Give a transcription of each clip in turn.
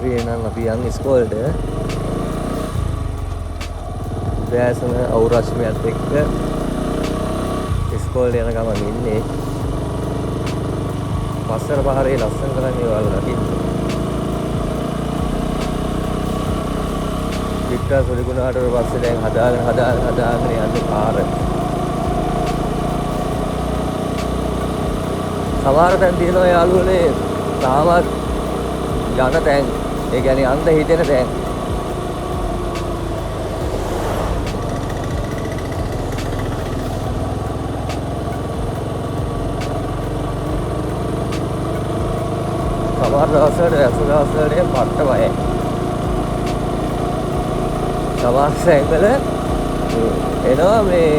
අපි එනම් අපි යන් ඉස්කෝලේට උදෑසන අවුරශ්මියත් එක්ක ඉස්කෝලේ යන ගමන් ඉන්නේ. පස්සර පාරේ ලස්සන කරන්නේ ඔයාලා දකින්න. වික්ටර් සොලිගුණාට පස්සේ දැන් හදාගෙන යන්නේ පාර. සමහර තැන් තියෙනවා යාළුවනේ තාමත් යන තැන්. ඒ කියන්නේ යන්න හිතෙන තැන්. සමහර දවස්වල පට්ට බයයි. සමහර සැඟවල එනවා මේ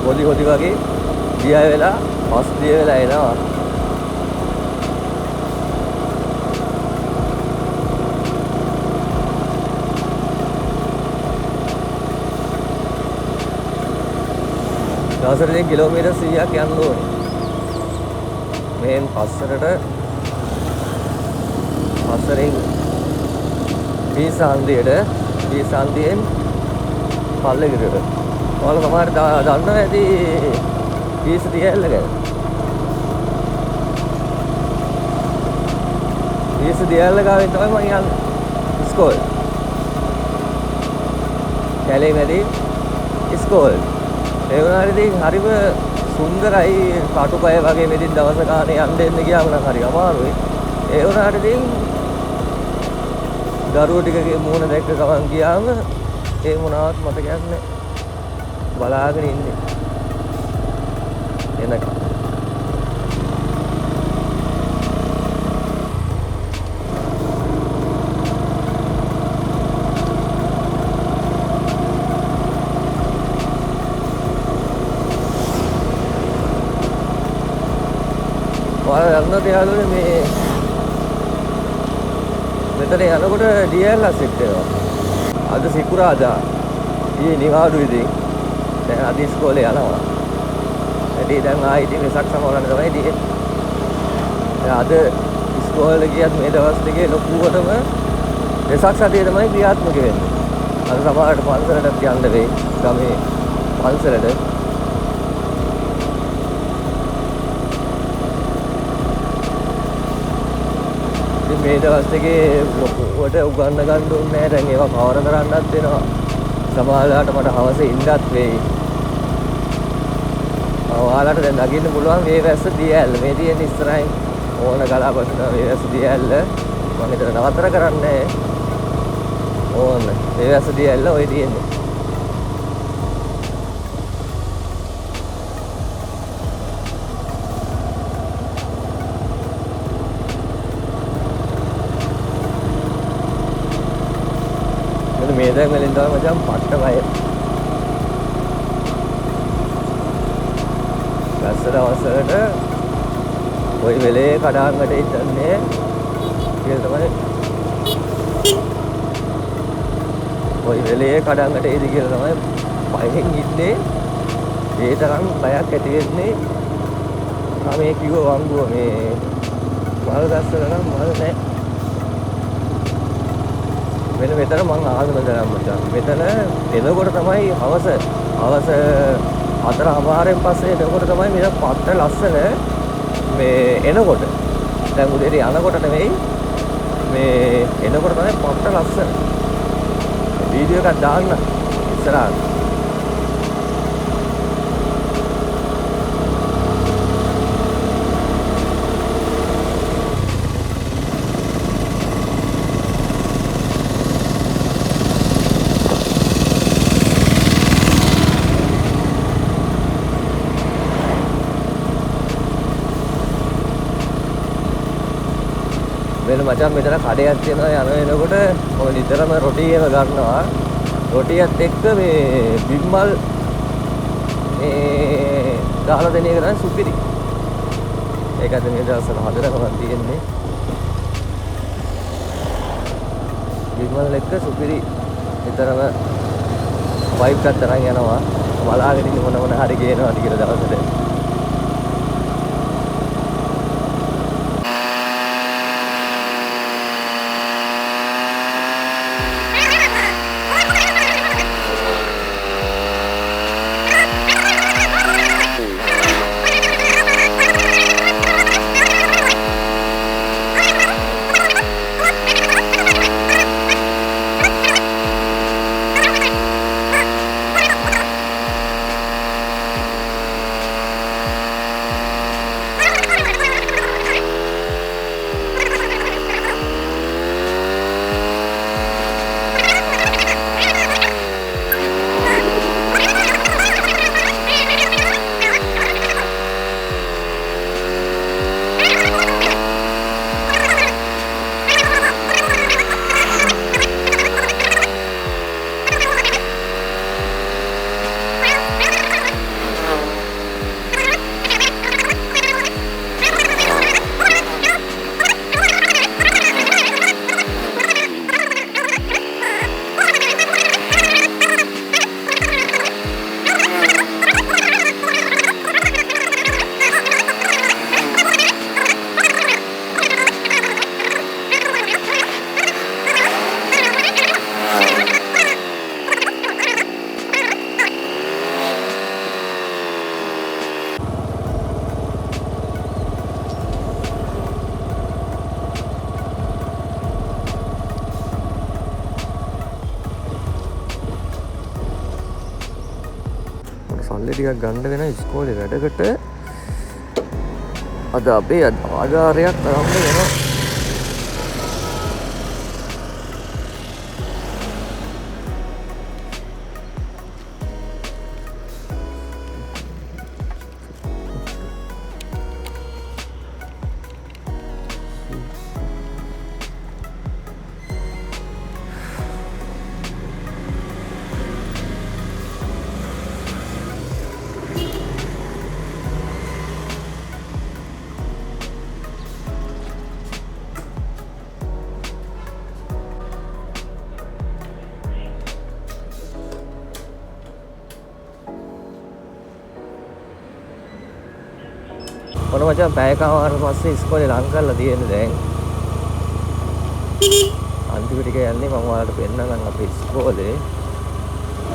හොදි වගේ දිය වෙලා පස් දිය වෙලා එනවා. දවසට දැන් කිලෝමීටර් 100ක් යන්න ඕනේ. මෙහෙන් පස්සරෙන් සන්දියෙන් පල්ලෙගිරට. ඔයාලා සමහර දන්නවා ඇති පීස් දියැල්ල ගැන. පීස් දියැල්ල ගාවෙන් තමයි මම යන්නේ ඉස්කෝලේ. කැලේ මැදි ඉස්කෝලේ. ඒ වුණාට ඉතින් හරිම සුන්දරයි කටුපය වගේ මෙදින් දවස ගානේ යන්න එන්න ගියාම නම් හරි අමාරුයි. ඒ වුණාට ඉතින් දරුවෝ ටිකගේ මූණ දැක්ක ගමන් ගියාම ඒ මොනවත් මතකයක් නැහැ. බලාගෙන ඉන්නේ. එනකම්. ඔයාලා යන්නද යාළුවනේ මේ මෙතන යනකොට DL සෙට් වෙනවා. අද සිකුරාදා. ඊයේ නිවාඩු ඉතින්. දැන් අද ඉස්කෝලේ යනවා. ඇටි දැන් ආයි ඉතින් වෙසක් සමවලන්න තමයි ඉතින්. දැන් අද ඉස්කෝලේ ගියත් මේ දවස් දෙකේ ලොකුවටම වෙසක් සතියේ තමයි ක්‍රියාත්මක වෙන්නේ. අද සමහරට පන්සලටත් යන්න වෙයි. ගමේ පන්සලට. මේ දවස් දෙකේ ලොකුවට උගන්න ගන්න ඕනේ නැහැ. දැන් ඒවා කවර කරන්නත් වෙනවා. සමහරවිට මට හවස ඉන්නත් වෙයි. ඔයාලට දැන් නගින්න පුළුවන් මේ වැස්ස දියැල්ල. මේ තියෙන ඉස්සරහින් ඕන ගලාපසන මේ වැස්ස දියැල්ල. මම හිතන නවතර කරන්නේ ඕන. මේ වැස්ස දියැල්ල ඔය තියෙන්නේ. මේ දැන් වලින් තමයි මචං පට්ට බය. ගස්ස දවසකට කොයි වෙලේ කඩාංගට ඉඳන්නේ කියලා තමයි. කොයි වෙලේ කඩාංගට ඉඳි කියලා තමයි බයෙන් ඉන්නේ. ඒ තරම් බයක් ඇති වෙන්නේ. මේ කිව්ව වංගුව මේ මල් ගස්වල නම් මල් නැහැ. මෙතන මං ආගම දරම් මචං. මෙතන එනකොට තමයි හවස 4:00 පස්සේ එනකොට තමයි මේ පත්ත ලස්සන මේ එනකොට. දැන් උදේට යනකොට නෙවෙයි මේ එනකොට තමයි පත්ත ලස්සන. වීඩියෝ එකක් දාන්න ඉස්සරහට. මචං මෙතන කඩයක් තියෙනවා යන එනකොට ඔය නිතරම රොටි එක ගන්නවා. රොටියත් එක්ක මේ බිම්මල් මේ දාලා දෙන එක තමයි සුපිරි. ඒකද මේ දවස්වල හදනකම තියෙන්නේ. බිම්මල් එක්ක සුපිරි නිතරම වයිප් එකක් තරන් යනවා. බලාගෙන ඉන්න මොන හරි ගේනවාද කියලා දවසට. මල්ලි ටිකක් ගන්න වෙන ඉස්කෝලේ වැඩකට අද අපේ ආධාරයක් තරම්ම වෙනවා. මොන මචං පැයකමාරකට පස්සේ ඉස්කෝලේ ලං කරලා තියෙන්නේ දැන්. අන්තිම ටික යන්නේ මම ඔයාලට පෙන්නන්නම් අපේ ඉස්කෝලේ.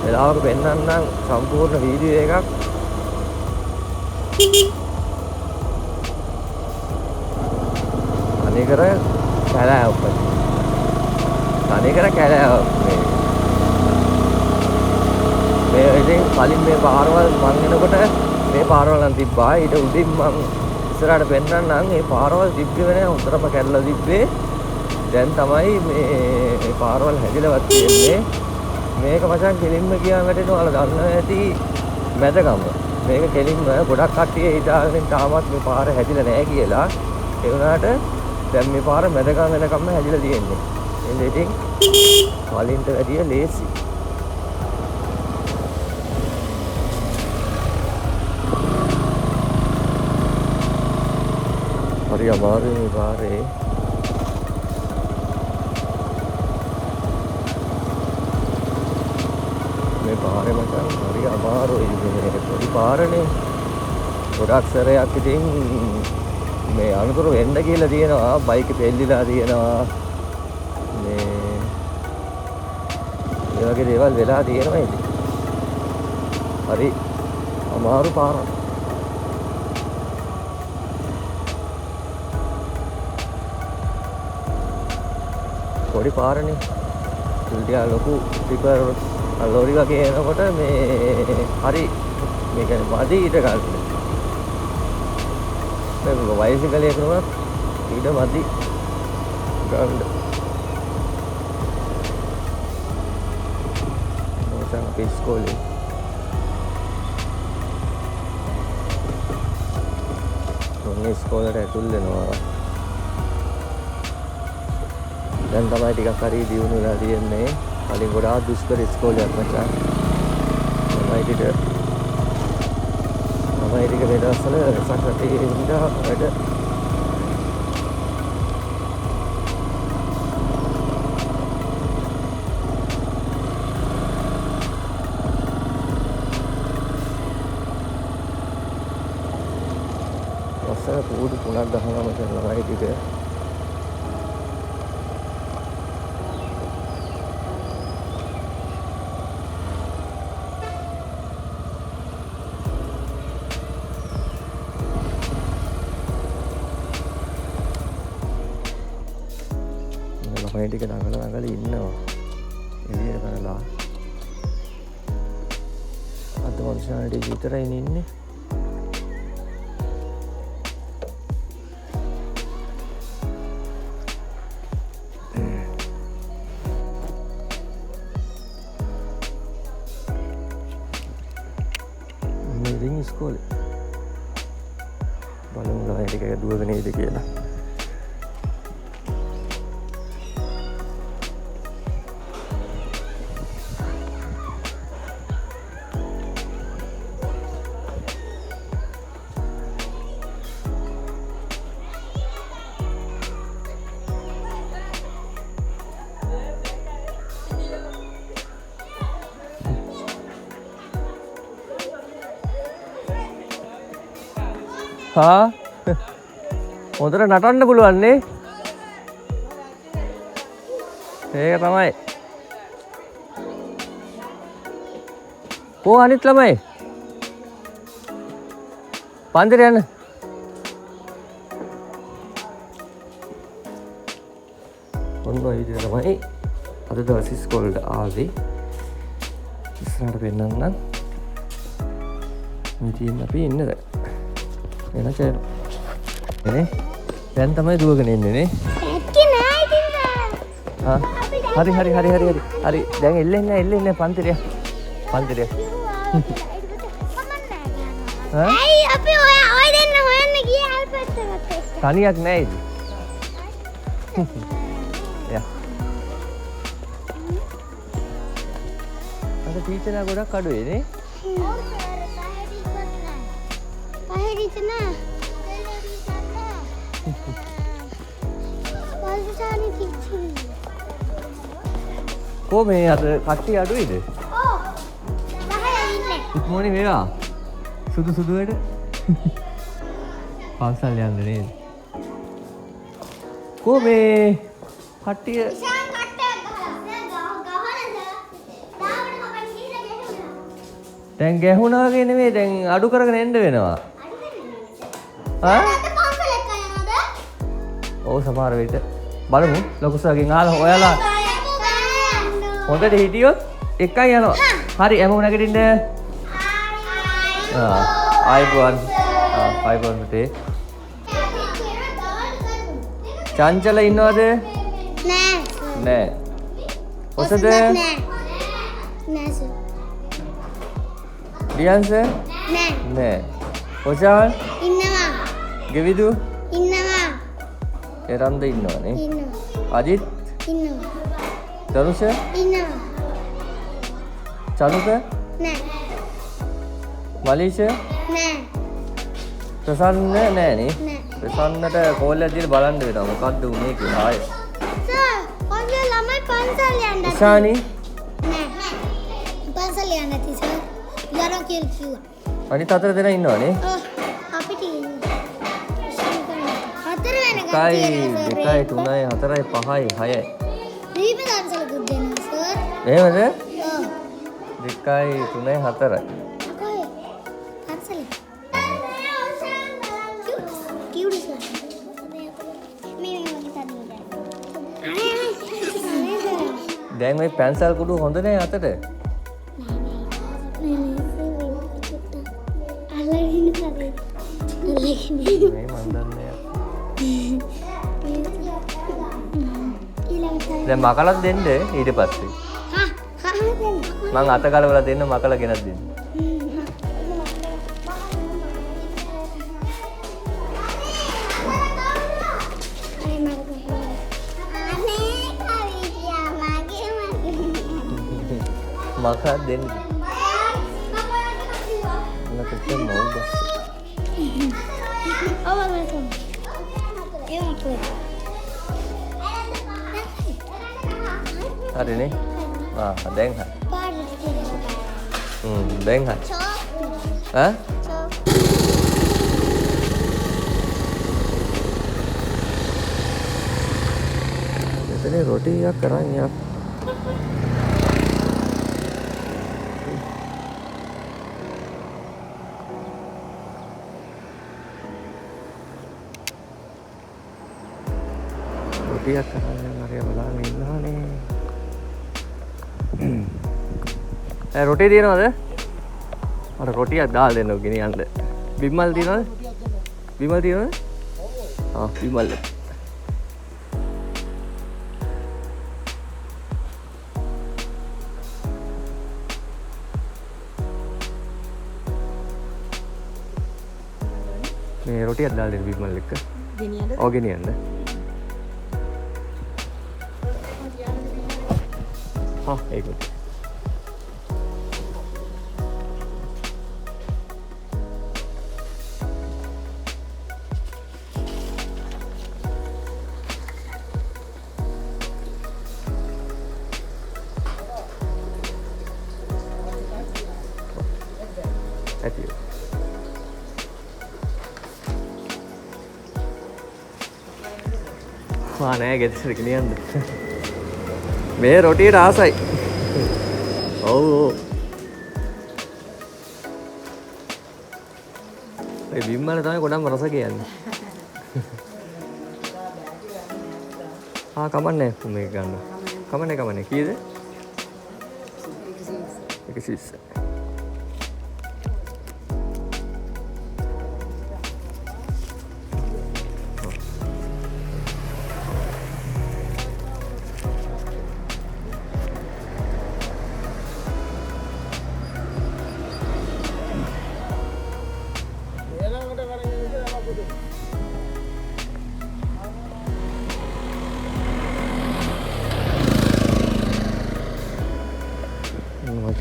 වෙලාවක පෙන්නන්නම් සම්පූර්ණ වීඩියෝ එකක්. අනේකර කැලෑවක. අනේකර කැලෑවක. මේ ඉතින් කලින් මේ පාරවල් මං එනකොට මේ පාරවල් නම් තිබ්බා. ඊට උඩින් මං ඉස්සරහට පෙන්නන්නම් මේ පාරවල් තිබ්බේ නෑ. හොඳටම කැඩලා තිබ්බේ. දැන් තමයි මේ පාරවල් හැදිලාවත් තියෙන්නේ. මේක මචං කෙලින්ම ගියාම වැටෙනවා. ඔයාලා දන්නවා ඇති මැදගම. මේක කෙලින්ම ගොඩක් කට්ටිය හිතාගෙන තාමත් මේ පාර හැදිලා නෑ කියලා. ඒ වුණාට දැන් මේ පාර මැදගම වෙනකම්ම හැදිලා තියෙන්නේ. එන්නේ ඉතින් කලින්ට වැඩිය ලේසි. හරි අමාරුයි මේ පාරේ. මේ පාරේ මචං හරි අමාරුයි. මේ පොඩි පාරනේ. ගොඩක් සැරයක් ඉතින් මේ අනුතර වෙන්න කියලා තියෙනවා. බයික් පෙල්ලිලා තියෙනවා. මේ වගේ දේවල් වෙලා තියෙනවා ඉතින්. හරි අමාරු පාරක්. පොඩි පාරනේ. ඉතින් ලොකු ටිපර් ලෝරි වගේ එනකොට මේ හරි මේ කියන්නේ මදි ඊට ගන්න. මේ බයිසිකලයක නුනත් ඊට මදි ගන්න. මොකද අපේ ඉස්කෝලේ මොන්නේ ඉස්කෝලේට ඇතුල් වෙනවා. දැන් තමයි ටිකක් හරි දියුණු වෙලා තියෙන්නේ. කලින් ගොඩාක් දුෂ්කර ඉස්කෝලයක් මචං. ළමයි ටික මේ දවස්වල රසක් රටේ ඉඳලා වැඩ වසර පුඩු 3ක් ගහනවා මචං ළමයි ටික. ළමයි ටික නගලා ඉන්නවා. එළියට කරලා. අද වර්ෂාවේදී විතරයි ඉන්නේ. ඉතින් ඉස්කෝලේ බලමු ළමයි ටික දුවගෙන ඉද කියලා. හා හොඳට නටන්න පුළුවන් නේ. ඒක තමයි. කොහොම අනිත් ළමයි? පන්දර යන්න. ඔන්න ඔය විදිහට තමයි අද දවසේ ඉස්කෝලේට ආවේ. ඉස්සරහට පෙන්නන්නම්. මේ තියෙන අපි ඉන්නද එන චේ එනේ දැන් තමයි දුවගෙන එන්නේ නේ ඇත්තේ නෑ ඉතින් හරි දැන් එල්ලෙන්නේ පන්තිරිය ඇයි අපි ඔය දෙන්න හොයන්න ගියේ අල්පත්තකට තනියක් නෑ ඉතින් යා අද ටීචර්ලා ගොඩක් අඩුයි නේ කො මේ අද කට්ටිය අඩුයිද? ඔව්. 10 ඉන්නේ. ඉක්මෝනේ මේවා. සුදු වැඩ. පාසල් යන්න නේද? කො මේ කට්ටිය ඉෂාන් කට්ටයක් ගහලා ගහනද? දාවට හපන් ගිහලා ගැහුණා. දැන් ගැහුණා වගේ නෙමෙයි දැන් අඩු කරගෙන එන්න වෙනවා. අඩු වෙන්නේ. ආ? අද පාසල් එක්ක යනවද? ඔව් සමහර විට බලමු ලොකුසාගෙන් අහලා ඔයාලා හොඳට හිටියොත් එකයි යනවා. හරි හැමෝම නැගිටින්න. ආයිබෝන් මතේ. චංචල ඉන්නවද? නෑ. ඔසද? නෑ සර්. රියන්ස? නෑ. ඔසාල්? ඉන්නවා. ගෙවිදු? ඉන්නවා. එරන්ද ඉන්නවනේ. ඉන්නවා. අජිත්? ඉන්නවා. දරුෂ? ඉන්නවා. චනුක? නෑ. මලීෂ? නෑ. ප්‍රසන්න නෑ නේ. නෑ. ප්‍රසන්නට කෝල් එකක් දීලා බලන්න වෙනවා. මොකද්ද උනේ කියලා ආයේ. සර්, ඔය ළමයි පන්සල් යන්න. ඉෂානි? නෑ. පන්සල් යන්න නැති සර්. යනවා කියලා කිව්වා. අනිත් හතර දෙනා ඉන්නවනේ. ඔව්. අපිට ඉන්නේ. හතර වෙනකන් 1 2 3 4 5 6යි. දීප දන්සලකුත් දෙනවා සර්. එහෙමද? ඔව්. 2 3 4යි. කොහේ? දන්සල. කිව්ද සර්? මේ මගේ තනියද? දැන් මේ පැන්සල් කුඩු හොඳ නෑ අතට. මේ මන් දන්නේ. දැන් මකලක් දෙන්න ඊට පස්සේ. මං අත ගලවලා දෙන්න මකල ගෙනත් දෙන්න. මකක් දෙන්න. නැත්නම් මොකද? හරිනේ. දැන් හරි. දැන් හරි. ඈ? මෙතන රොටි එකක් කරන් යක්. රොටියක් කරන් හරිය බලන්න ඉන්නවනේ. රොටි තියෙනවද? මට රොටියක් දාලා දෙන්න ඕක ගෙනියන්න. බිමල් තියෙනවද? බිමල් තියෙනවද? බිමල්. මේ රොටියක් දාලා දෙන්න බිමල් එක්ක. ගෙනියන්නද? ඔව් ගෙනියන්න. ඒකත්. ඇති. නෑ ගෙදර ගෙනියන්න. මේ රොටියට ආසයි. ඔව්. ඒ බිම්මල තමයි ගොඩක්ම රස කියන්නේ. කමන්නේ මේක ගන්න. කමන්නේ කීයද? 120.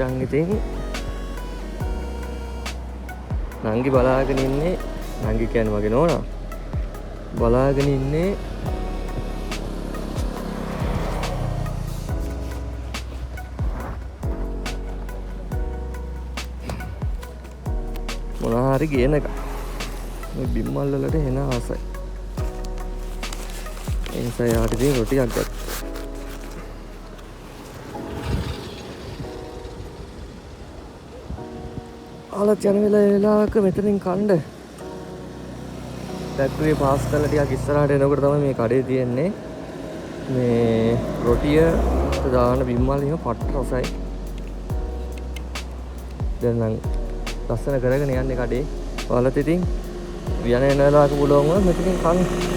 දැන් ඉතින් නංගි බලාගෙන ඉන්නේ. නංගි කියන්නේ මගේ නෝනා. බලාගෙන ඉන්නේ මොනවා හරි ගේන එක. මේ බිම්මල් වලට එන ආසයි. ඒ නිසා යාට ඉතින් රොටියක් ගත්තා. ආලත් යන වෙලාවක මෙතනින් කණ්ඩ ෆැක්ටරිය පාස් කරලා ටිකක් ඉස්සරහට එනකොට තමයි මේ කඩේ තියෙන්නේ. මේ රොටිය දාන බිම්මල් එහෙම පට්ට රසයි. දැන් නම් ලස්සන කරගෙන යන්නේ කඩේ. ඔයාලත් ඉතින් යන වෙලාවක පුළුවන් වුණා මෙතනින් කන්න.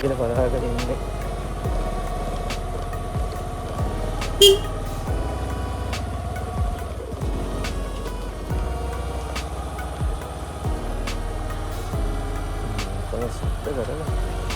කියලා බලාගෙන ඉන්නේ. කොහොමද කරලා